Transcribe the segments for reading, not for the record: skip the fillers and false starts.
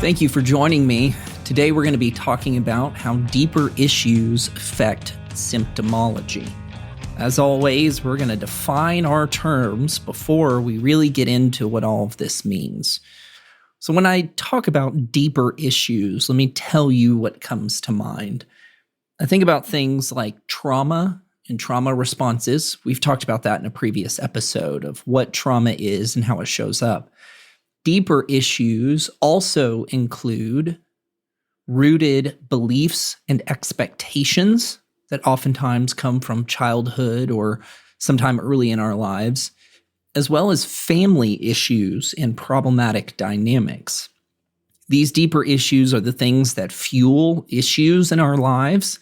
Thank you for joining me. Today we're going to be talking about how deeper issues affect symptomology. As always, we're going to define our terms before we really get into what all of this means. So when I talk about deeper issues, let me tell you what comes to mind. I think about things like trauma and trauma responses. We've talked about that in a previous episode of what trauma is and how it shows up. Deeper issues also include rooted beliefs and expectations that oftentimes come from childhood or sometime early in our lives, as well as family issues and problematic dynamics. These deeper issues are the things that fuel issues in our lives.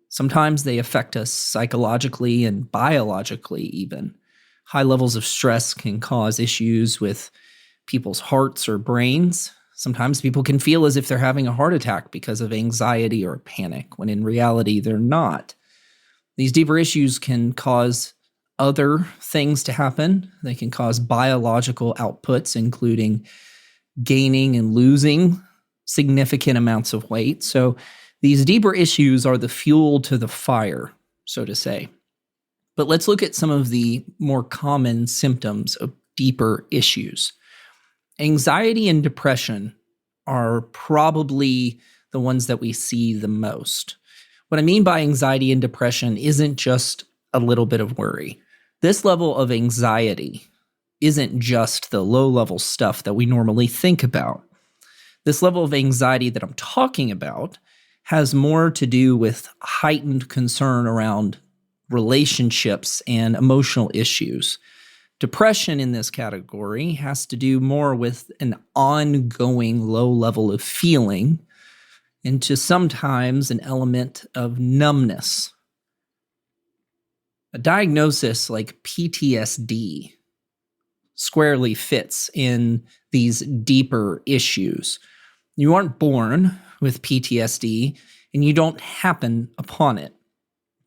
Sometimes they affect us psychologically and biologically even. High levels of stress can cause issues with people's hearts or brains. Sometimes people can feel as if they're having a heart attack because of anxiety or panic, when in reality they're not. These deeper issues can cause other things to happen. They can cause biological outputs, including gaining and losing significant amounts of weight. So these deeper issues are the fuel to the fire, so to say. But let's look at some of the more common symptoms of deeper issues. Anxiety and depression are probably the ones that we see the most. What I mean by anxiety and depression isn't just a little bit of worry. This level of anxiety isn't just the low-level stuff that we normally think about. This level of anxiety that I'm talking about has more to do with heightened concern around relationships and emotional issues. Depression in this category has to do more with an ongoing low level of feeling and to sometimes an element of numbness. A diagnosis like PTSD squarely fits in these deeper issues. You aren't born with PTSD and you don't happen upon it.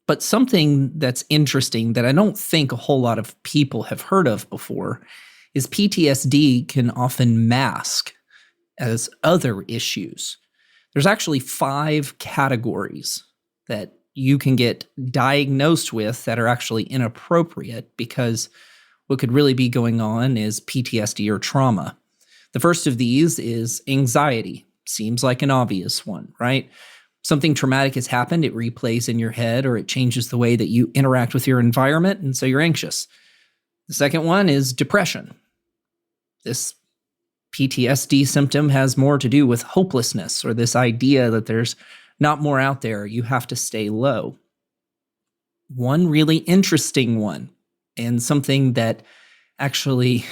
But something that's interesting that I don't think a whole lot of people have heard of before is PTSD can often mask as other issues. There's actually 5 categories that you can get diagnosed with that are actually inappropriate because what could really be going on is PTSD or trauma. The first of these is anxiety. Seems like an obvious one, right? Something traumatic has happened, it replays in your head, or it changes the way that you interact with your environment, and so you're anxious. The second one is depression. This PTSD symptom has more to do with hopelessness, or this idea that there's not more out there, you have to stay low. One really interesting one, and something that actually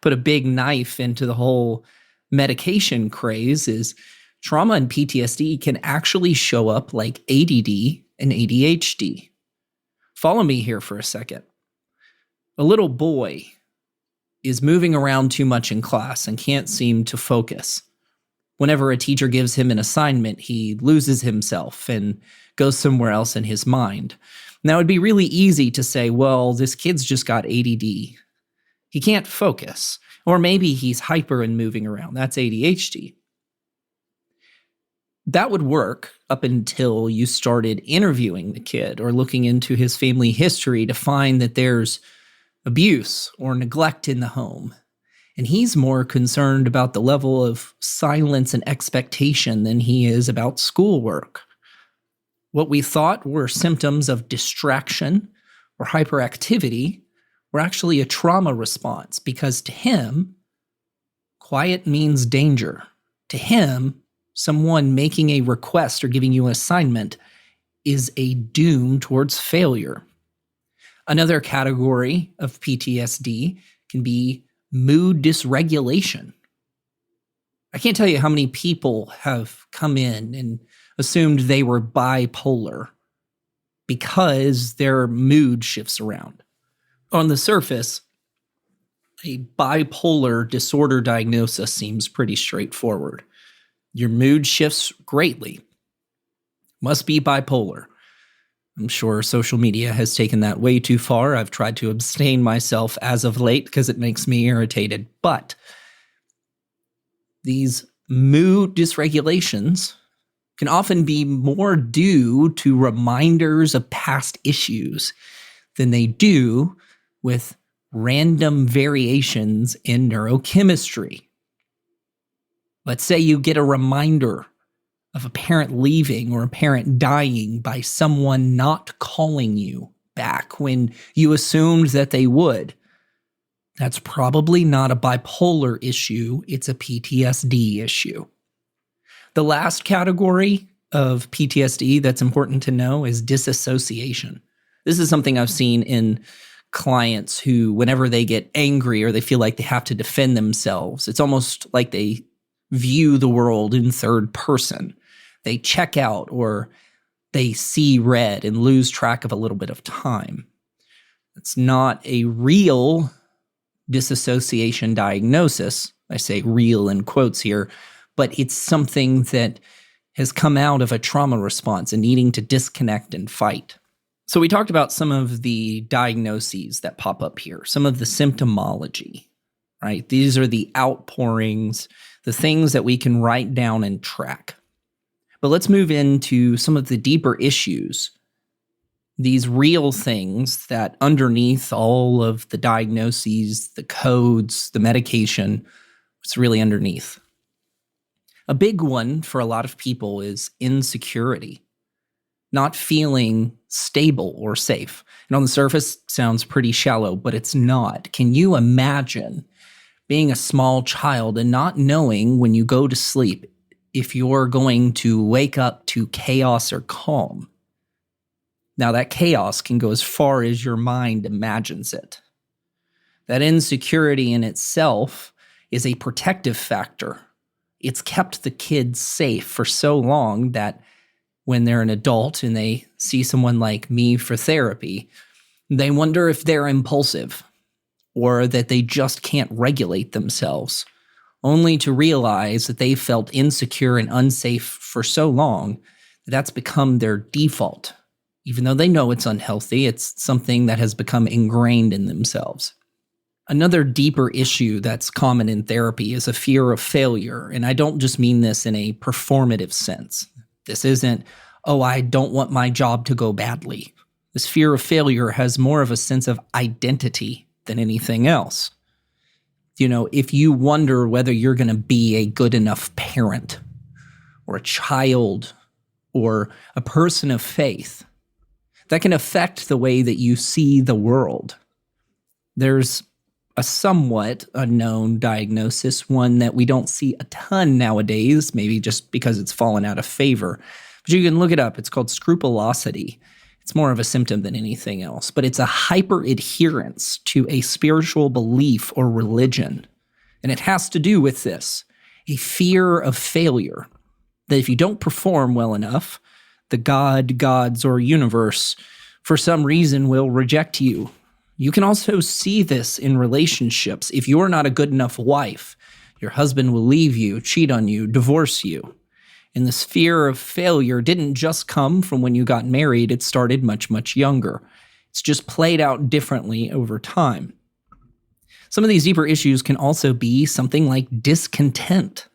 put a big knife into the whole medication craze is trauma and PTSD can actually show up like ADD and ADHD. Follow me here for a second. A little boy is moving around too much in class and can't seem to focus. Whenever a teacher gives him an assignment, he loses himself and goes somewhere else in his mind. Now, it'd be really easy to say, well, this kid's just got ADD. He can't focus. Or maybe he's hyper and moving around. That's ADHD. That would work up until you started interviewing the kid or looking into his family history to find that there's abuse or neglect in the home. And he's more concerned about the level of silence and expectation than he is about schoolwork. What we thought were symptoms of distraction or hyperactivity were actually a trauma response because to him, quiet means danger. To him, someone making a request or giving you an assignment is a doom towards failure. Another category of PTSD can be mood dysregulation. I can't tell you how many people have come in and assumed they were bipolar because their mood shifts around. On the surface, a bipolar disorder diagnosis seems pretty straightforward. Your mood shifts greatly. Must be bipolar. I'm sure social media has taken that way too far. I've tried to abstain myself as of late because it makes me irritated. But these mood dysregulations can often be more due to reminders of past issues than they do with random variations in neurochemistry. Let's say you get a reminder of a parent leaving or a parent dying by someone not calling you back when you assumed that they would. That's probably not a bipolar issue, it's a PTSD issue. The last category of PTSD that's important to know is disassociation. This is something I've seen in clients who, whenever they get angry or they feel like they have to defend themselves, it's almost like they view the world in third person. They check out or they see red and lose track of a little bit of time. It's not a real disassociation diagnosis. I say real in quotes here, but it's something that has come out of a trauma response and needing to disconnect and fight. So we talked about some of the diagnoses that pop up here, some of the symptomology, right? These are the outpourings, the things that we can write down and track. But let's move into some of the deeper issues, these real things that underneath all of the diagnoses, the codes, the medication, what's really underneath. A big one for a lot of people is insecurity, not feeling stable or safe. And on the surface, sounds pretty shallow, but it's not. Can you imagine being a small child and not knowing when you go to sleep if you're going to wake up to chaos or calm? Now, that chaos can go as far as your mind imagines it. That insecurity in itself is a protective factor. It's kept the kids safe for so long that when they're an adult and they see someone like me for therapy, they wonder if they're impulsive or that they just can't regulate themselves, only to realize that they felt insecure and unsafe for so long that that's become their default. Even though they know it's unhealthy, it's something that has become ingrained in themselves. Another deeper issue that's common in therapy is a fear of failure. And I don't just mean this in a performative sense. This isn't, oh, I don't want my job to go badly. This fear of failure has more of a sense of identity than anything else. You know, if you wonder whether you're going to be a good enough parent or a child or a person of faith, that can affect the way that you see the world. There's a somewhat unknown diagnosis, one that we don't see a ton nowadays, maybe just because it's fallen out of favor. But you can look it up. It's called scrupulosity. It's more of a symptom than anything else, but it's a hyper-adherence to a spiritual belief or religion. And it has to do with this, a fear of failure, that if you don't perform well enough, the god, gods, or universe, for some reason, will reject you. You can also see this in relationships. If you're not a good enough wife, your husband will leave you, cheat on you, divorce you. And this fear of failure didn't just come from when you got married. It started much, much younger. It's just played out differently over time. Some of these deeper issues can also be something like discontent.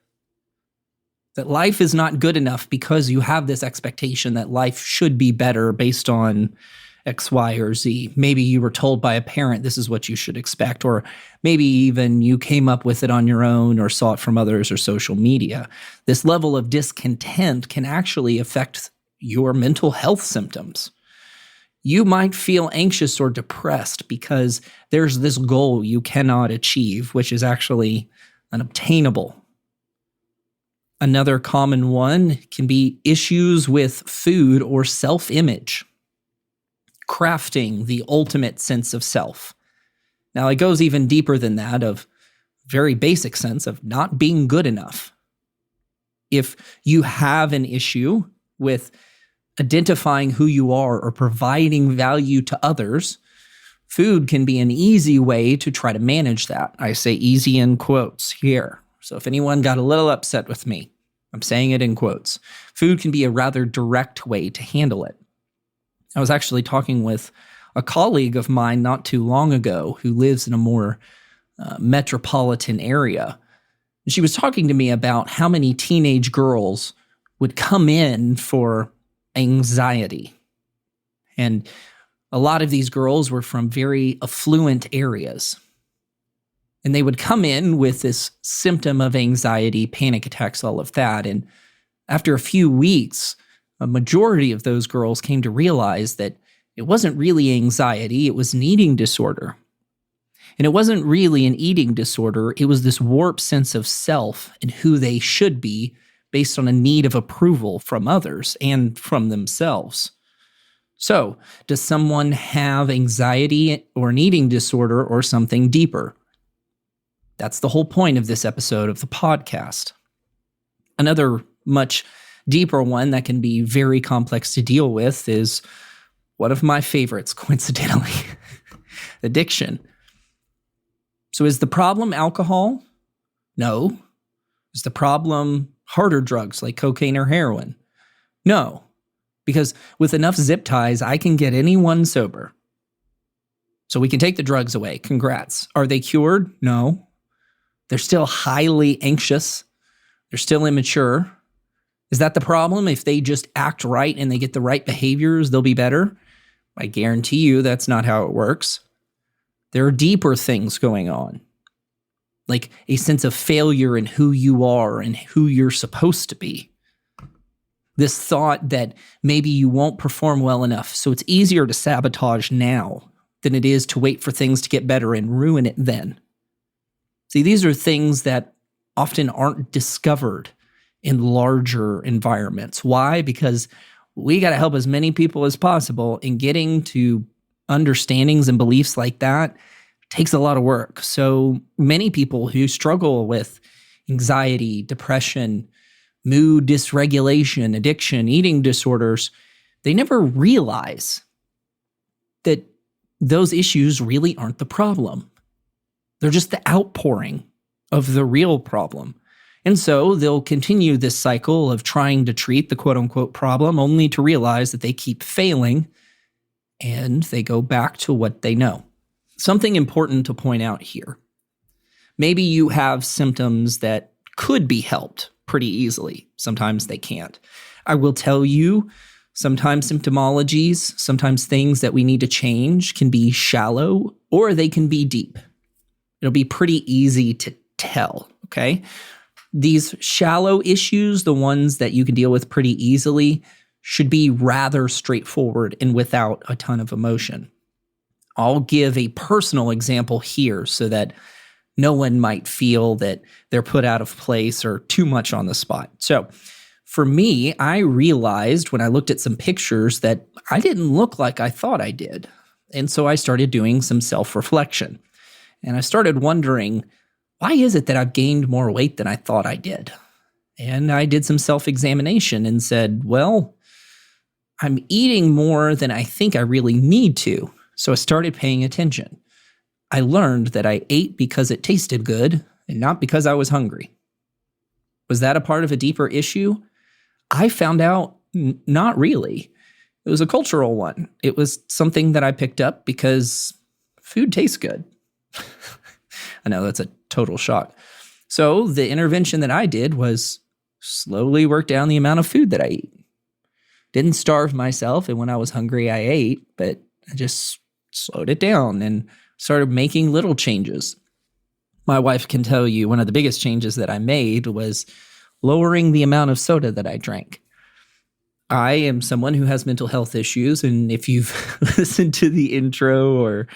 That life is not good enough because you have this expectation that life should be better based on X, Y, or Z. Maybe you were told by a parent this is what you should expect, or maybe even you came up with it on your own or saw it from others or social media. This level of discontent can actually affect your mental health symptoms. You might feel anxious or depressed because there's this goal you cannot achieve, which is actually unobtainable. Another common one can be issues with food or self-image. Crafting the ultimate sense of self. Now, it goes even deeper than that, of very basic sense of not being good enough. If you have an issue with identifying who you are or providing value to others, food can be an easy way to try to manage that. I say easy in quotes here. So if anyone got a little upset with me, I'm saying it in quotes. Food can be a rather direct way to handle it. I was actually talking with a colleague of mine not too long ago who lives in a more metropolitan area. She was talking to me about how many teenage girls would come in for anxiety. And a lot of these girls were from very affluent areas. And they would come in with this symptom of anxiety, panic attacks, all of that. And after a few weeks, a majority of those girls came to realize that it wasn't really anxiety, it was an eating disorder. And it wasn't really an eating disorder, it was this warped sense of self and who they should be based on a need of approval from others and from themselves. So, does someone have anxiety or an eating disorder or something deeper? That's the whole point of this episode of the podcast. Another much deeper one that can be very complex to deal with is one of my favorites, coincidentally, addiction. So is the problem alcohol? No. Is the problem harder drugs like cocaine or heroin? No. Because with enough zip ties, I can get anyone sober. So we can take the drugs away. Congrats. Are they cured? No. They're still highly anxious. They're still immature. Is that the problem? If they just act right and they get the right behaviors, they'll be better? I guarantee you that's not how it works. There are deeper things going on, like a sense of failure in who you are and who you're supposed to be. This thought that maybe you won't perform well enough, so it's easier to sabotage now than it is to wait for things to get better and ruin it then. See, these are things that often aren't discovered in larger environments. Why? Because we got to help as many people as possible, and getting to understandings and beliefs like that takes a lot of work. So many people who struggle with anxiety, depression, mood dysregulation, addiction, eating disorders, they never realize that those issues really aren't the problem. They're just the outpouring of the real problem. And so they'll continue this cycle of trying to treat the quote-unquote problem only to realize that they keep failing and they go back to what they know. Something important to point out here. Maybe you have symptoms that could be helped pretty easily. Sometimes they can't. I will tell you, sometimes symptomologies, sometimes things that we need to change can be shallow or they can be deep. It'll be pretty easy to tell, okay? These shallow issues, the ones that you can deal with pretty easily, should be rather straightforward and without a ton of emotion. I'll give a personal example here so that no one might feel that they're put out of place or too much on the spot. So for me, I realized when I looked at some pictures that I didn't look like I thought I did. And so I started doing some self-reflection. And I started wondering, why is it that I've gained more weight than I thought I did? And I did some self-examination and said, well, I'm eating more than I think I really need to. So I started paying attention. I learned that I ate because it tasted good and not because I was hungry. Was that a part of a deeper issue? I found out not really. It was a cultural one. It was something that I picked up because food tastes good. I know that's a total shock. So the intervention that I did was slowly work down the amount of food that I eat. Didn't starve myself, and when I was hungry, I ate, but I just slowed it down and started making little changes. My wife can tell you one of the biggest changes that I made was lowering the amount of soda that I drank. I am someone who has mental health issues, and if you've listened to the intro or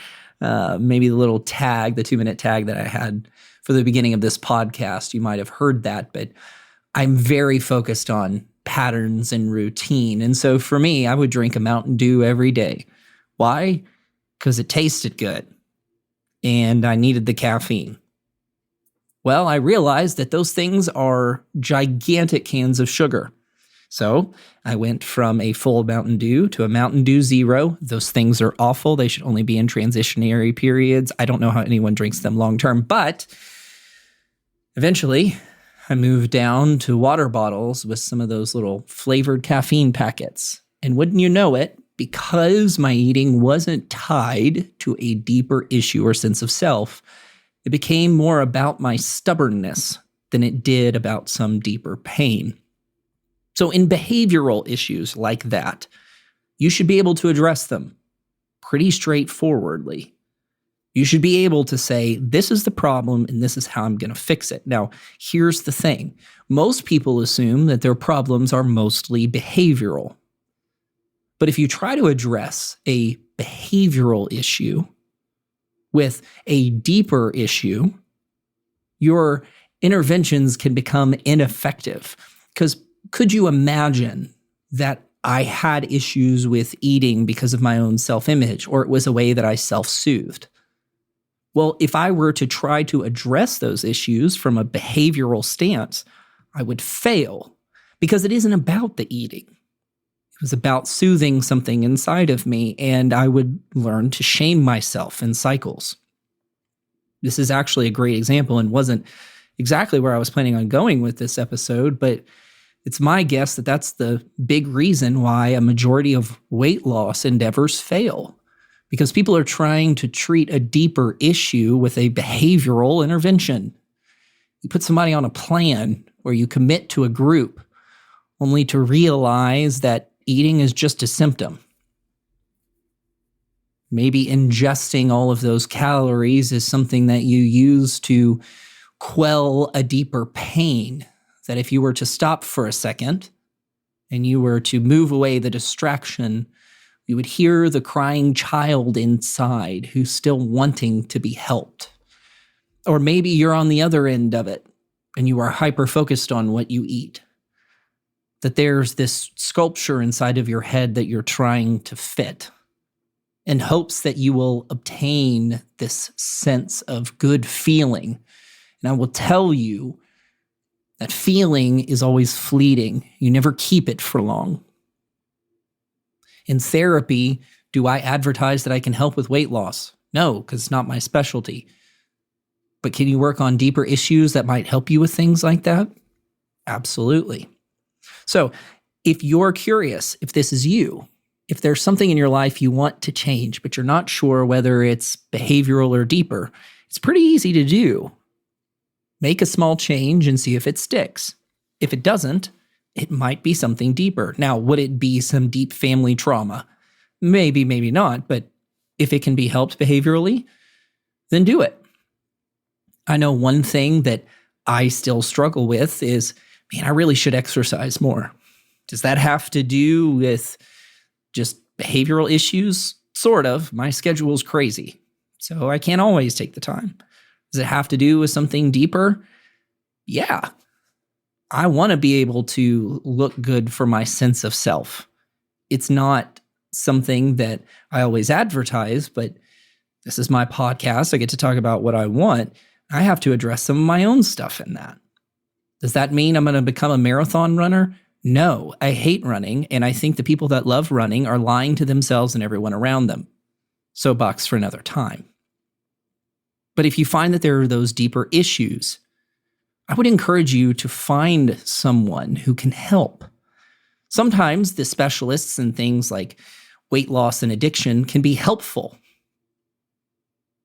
maybe the little tag, the 2-minute tag that I had for the beginning of this podcast, you might have heard that, but I'm very focused on patterns and routine. And so for me, I would drink a Mountain Dew every day. Why? Because it tasted good and I needed the caffeine. Well, I realized that those things are gigantic cans of sugar. So I went from a full Mountain Dew to a Mountain Dew Zero. Those things are awful. They should only be in transitionary periods. I don't know how anyone drinks them long term, but eventually I moved down to water bottles with some of those little flavored caffeine packets. And wouldn't you know it, because my eating wasn't tied to a deeper issue or sense of self, it became more about my stubbornness than it did about some deeper pain. So in behavioral issues like that, you should be able to address them pretty straightforwardly. You should be able to say, this is the problem and this is how I'm going to fix it. Now, here's the thing. Most people assume that their problems are mostly behavioral. But if you try to address a behavioral issue with a deeper issue, your interventions can become ineffective. Because could you imagine that I had issues with eating because of my own self-image, or it was a way that I self-soothed? Well, if I were to try to address those issues from a behavioral stance, I would fail, because it isn't about the eating. It was about soothing something inside of me, and I would learn to shame myself in cycles. This is actually a great example and wasn't exactly where I was planning on going with this episode, but it's my guess that that's the big reason why a majority of weight loss endeavors fail, because people are trying to treat a deeper issue with a behavioral intervention. You put somebody on a plan where you commit to a group only to realize that eating is just a symptom. Maybe ingesting all of those calories is something that you use to quell a deeper pain, that if you were to stop for a second and you were to move away the distraction, you would hear the crying child inside who's still wanting to be helped. Or maybe you're on the other end of it and you are hyper-focused on what you eat, that there's this sculpture inside of your head that you're trying to fit in hopes that you will obtain this sense of good feeling. And I will tell you that feeling is always fleeting. You never keep it for long. In therapy, do I advertise that I can help with weight loss? No, because it's not my specialty. But can you work on deeper issues that might help you with things like that? Absolutely. So if you're curious, if this is you, if there's something in your life you want to change, but you're not sure whether it's behavioral or deeper, it's pretty easy to do. Make a small change and see if it sticks. If it doesn't, it might be something deeper. Now, would it be some deep family trauma? Maybe, maybe not, but if it can be helped behaviorally, then do it. I know one thing that I still struggle with is, man, I really should exercise more. Does that have to do with just behavioral issues? Sort of. My schedule's crazy, so I can't always take the time. Does it have to do with something deeper? Yeah. I want to be able to look good for my sense of self. It's not something that I always advertise, but this is my podcast. I get to talk about what I want. I have to address some of my own stuff in that. Does that mean I'm going to become a marathon runner? No, I hate running, and I think the people that love running are lying to themselves and everyone around them. Soapbox for another time. But if you find that there are those deeper issues, I would encourage you to find someone who can help. Sometimes the specialists in things like weight loss and addiction can be helpful.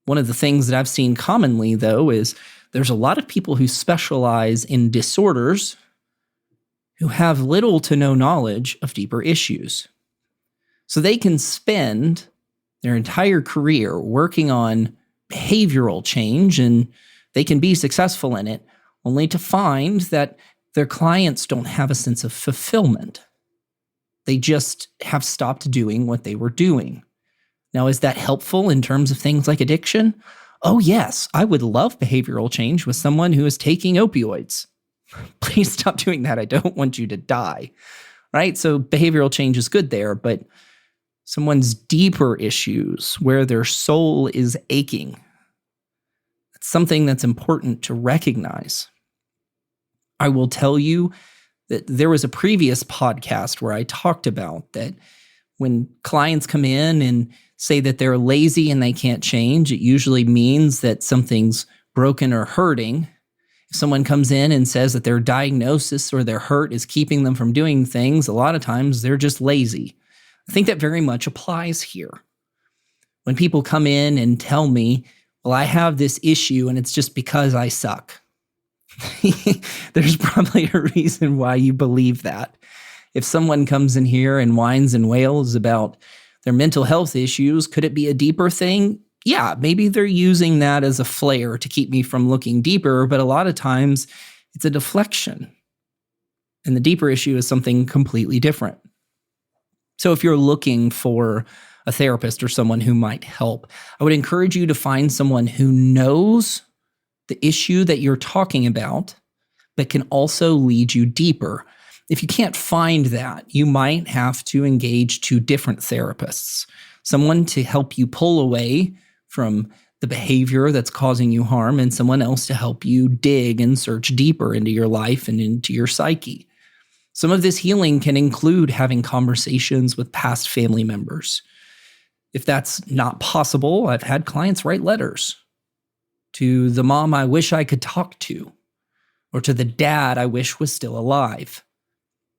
One of the things that I've seen commonly, though, is there's a lot of people who specialize in disorders who have little to no knowledge of deeper issues. So they can spend their entire career working on behavioral change, and they can be successful in it, only to find that their clients don't have a sense of fulfillment. They just have stopped doing what they were doing. Now, is that helpful in terms of things like addiction? Oh, yes. I would love behavioral change with someone who is taking opioids. Please stop doing that. I don't want you to die. Right? So behavioral change is good there, but someone's deeper issues where their soul is aching, it's something that's important to recognize. I will tell you that there was a previous podcast where I talked about that when clients come in and say that they're lazy and they can't change, it usually means that something's broken or hurting. If someone comes in and says that their diagnosis or their hurt is keeping them from doing things, a lot of times they're just lazy. I think that very much applies here. When people come in and tell me, well, I have this issue and it's just because I suck. There's probably a reason why you believe that. If someone comes in here and whines and wails about their mental health issues, could it be a deeper thing? Yeah, maybe they're using that as a flare to keep me from looking deeper, but a lot of times it's a deflection. And the deeper issue is something completely different. So if you're looking for a therapist or someone who might help, I would encourage you to find someone who knows the issue that you're talking about, but can also lead you deeper. If you can't find that, you might have to engage two different therapists, someone to help you pull away from the behavior that's causing you harm, and someone else to help you dig and search deeper into your life and into your psyche. Some of this healing can include having conversations with past family members. If that's not possible, I've had clients write letters to the mom I wish I could talk to, or to the dad I wish was still alive.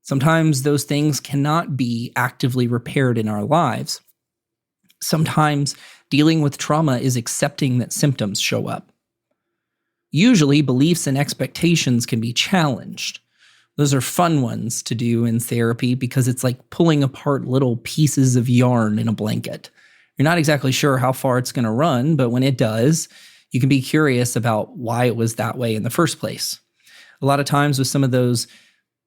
Sometimes those things cannot be actively repaired in our lives. Sometimes dealing with trauma is accepting that symptoms show up. Usually, beliefs and expectations can be challenged. Those are fun ones to do in therapy because it's like pulling apart little pieces of yarn in a blanket. You're not exactly sure how far it's going to run, but when it does, you can be curious about why it was that way in the first place. A lot of times with some of those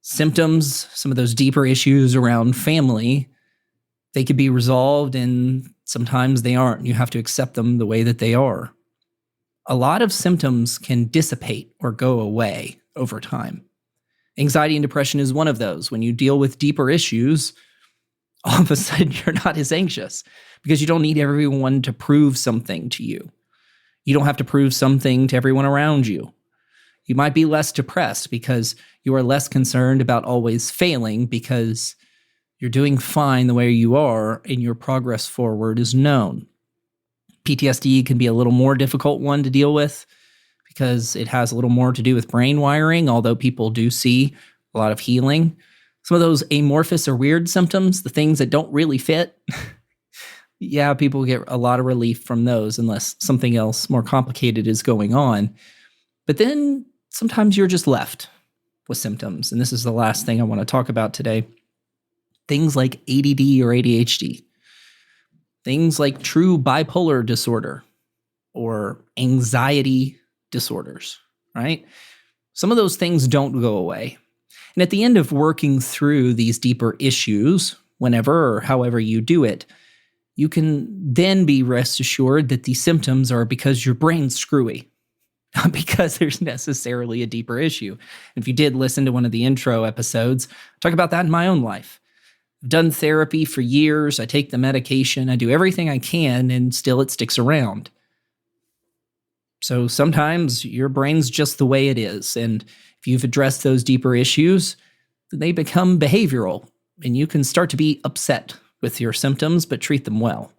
symptoms, some of those deeper issues around family, they could be resolved and sometimes they aren't. You have to accept them the way that they are. A lot of symptoms can dissipate or go away over time. Anxiety and depression is one of those. When you deal with deeper issues, all of a sudden you're not as anxious because you don't need everyone to prove something to you. You don't have to prove something to everyone around you. You might be less depressed because you are less concerned about always failing because you're doing fine the way you are and your progress forward is known. PTSD can be a little more difficult one to deal with because it has a little more to do with brain wiring, although people do see a lot of healing. Some of those amorphous or weird symptoms, the things that don't really fit, yeah, people get a lot of relief from those unless something else more complicated is going on. But then sometimes you're just left with symptoms. And this is the last thing I want to talk about today. Things like ADD or ADHD. Things like true bipolar disorder or anxiety disorders, right? Some of those things don't go away. And at the end of working through these deeper issues, whenever or however you do it, you can then be rest assured that these symptoms are because your brain's screwy, not because there's necessarily a deeper issue. If you did listen to one of the intro episodes, I talk about that in my own life. I've done therapy for years. I take the medication. I do everything I can, and still it sticks around. So sometimes your brain's just the way it is. And if you've addressed those deeper issues, they become behavioral, and you can start to be upset with your symptoms, but treat them well.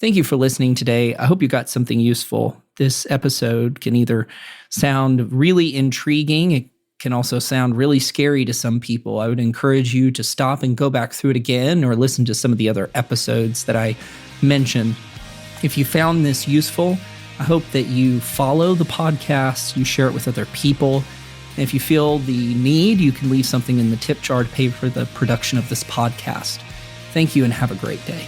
Thank you for listening today. I hope you got something useful. This episode can either sound really intriguing. It can also sound really scary to some people. I would encourage you to stop and go back through it again or listen to some of the other episodes that I mentioned. If you found this useful, I hope that you follow the podcast, you share it with other people. And if you feel the need, you can leave something in the tip jar to pay for the production of this podcast. Thank you and have a great day.